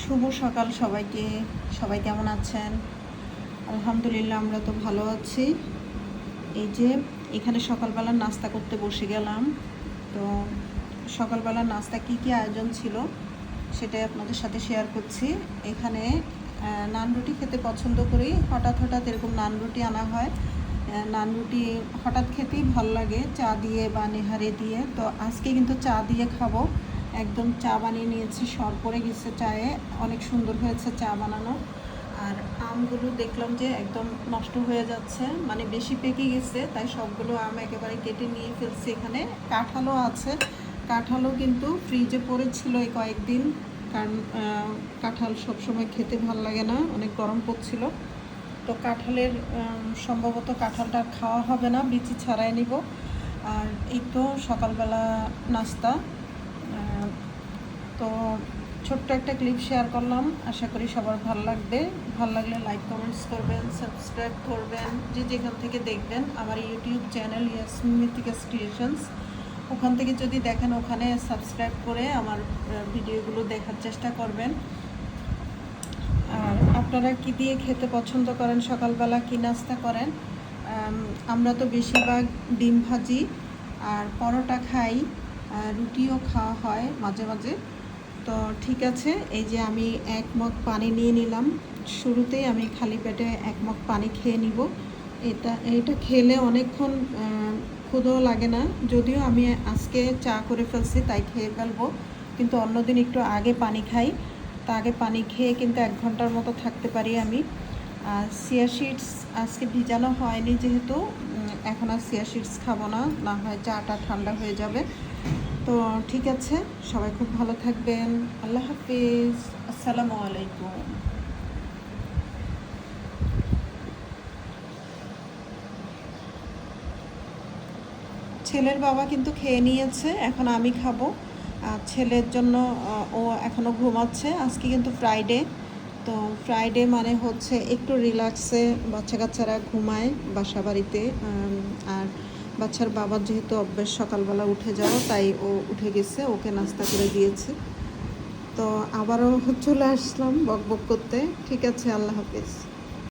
শুভ সকাল সবাইকে। সবাই কেমন আছেন? আলহামদুলিল্লাহ, আমরা তো ভালো আছি। এই যে এখানে সকালবেলার নাস্তা করতে বসে গেলাম। তো সকালবেলার নাস্তা কি কি আয়োজন ছিল সেটাই আপনাদের সাথে শেয়ার করছি। এখানে নান রুটি খেতে পছন্দ করি। হঠাৎ এরকম নান রুটি আনা হয়। নান রুটি হঠাৎ খেতেই ভালো লাগে, চা দিয়ে বা নেহারে দিয়ে। তো আজকে কিন্তু চা দিয়ে খাবো। একদম চা বানিয়ে নিয়েছি, সর পড়ে গেছে চায়ে, অনেক সুন্দর হয়েছে চা বানানো। আর আমগুলো দেখলাম যে একদম নষ্ট হয়ে যাচ্ছে, মানে বেশি পেকে গেছে, তাই সবগুলো আম একেবারে কেটে নিয়ে ফেলছি। এখানে কাঁঠালও আছে, কাঁঠালও কিন্তু ফ্রিজে পড়েছিল এই কয়েকদিন, কারণ কাঁঠাল সবসময় খেতে ভালো লাগে না, অনেক গরম পড়ছিল। তো কাঁঠালের সম্ভবত কাঁঠালটা খাওয়া হবে না, বিচি ছাড়াই নিব। আর এই তো সকালবেলা নাস্তা। তো ছোট্ট একটা ক্লিপ শেয়ার করলাম, আশা করি সবার ভালো লাগবে। ভালো লাগলে লাইক কমেন্টস করবেন, সাবস্ক্রাইব করবেন। যে যেখান থেকে দেখবেন আমার ইউটিউব চ্যানেল ইয়াসমিন মিথিকাস ক্রিয়েশনস, ওখান থেকে যদি দেখেন ওখানে সাবস্ক্রাইব করে আমার ভিডিওগুলো দেখার চেষ্টা করবেন। আর আপনারা কি দিয়ে খেতে পছন্দ করেন, সকালবেলা কি নাস্তা করেন? আমরা তো বেশিরভাগ ডিম ভাজি আর পরোটা খাই, রুটিও খাওয়া হয় মাঝে মাঝে। তো ঠিক আছে, এই যে আমি 1 মগ পানি নিয়ে নিলাম। শুরুতেই আমি খালি পেটে 1 মগ পানি খেয়ে নিব। এটা খেলে অনেকক্ষণ ক্ষুধাও লাগে না, যদিও আমি আজকে চা করে ফেলছি তাই খেয়ে ফেলবো, কিন্তু অন্যদিন একটু আগে পানি খাই। তা আগে পানি খেয়ে কিন্তু 1 ঘন্টার মতো থাকতে পারি আমি। আর চিয়া সিডস আজকে ভিজানো হয়নি, যেহেতু এখন আর চিয়া সিডস খাবো না, না হয় চাটা ঠান্ডা হয়ে যাবে। তো ঠিক আছে, সবাই খুব ভালো থাকবেন। আল্লাহ হাফিজ, আসসালামু আলাইকুম। ছেলের বাবা কিন্তু খেয়ে নিয়েছে, এখন আমি খাবো। আর ছেলের জন্য ও এখনও ঘুমাচ্ছে। আজকে কিন্তু ফ্রাইডে, তো ফ্রাইডে মানে হচ্ছে একটু রিল্যাক্সে বাচ্চা কাচ্চারা ঘুমায় বাসা বাড়িতে। আর বাচ্চার বাবার যেহেতু অভ্যেস সকালবেলা উঠে যাওয়া, তাই ও উঠে গেছে, ওকে নাস্তা করে দিয়েছে। তো আবারও চলে আসলাম বক বক করতে। ঠিক আছে, আল্লাহ হাফিজ।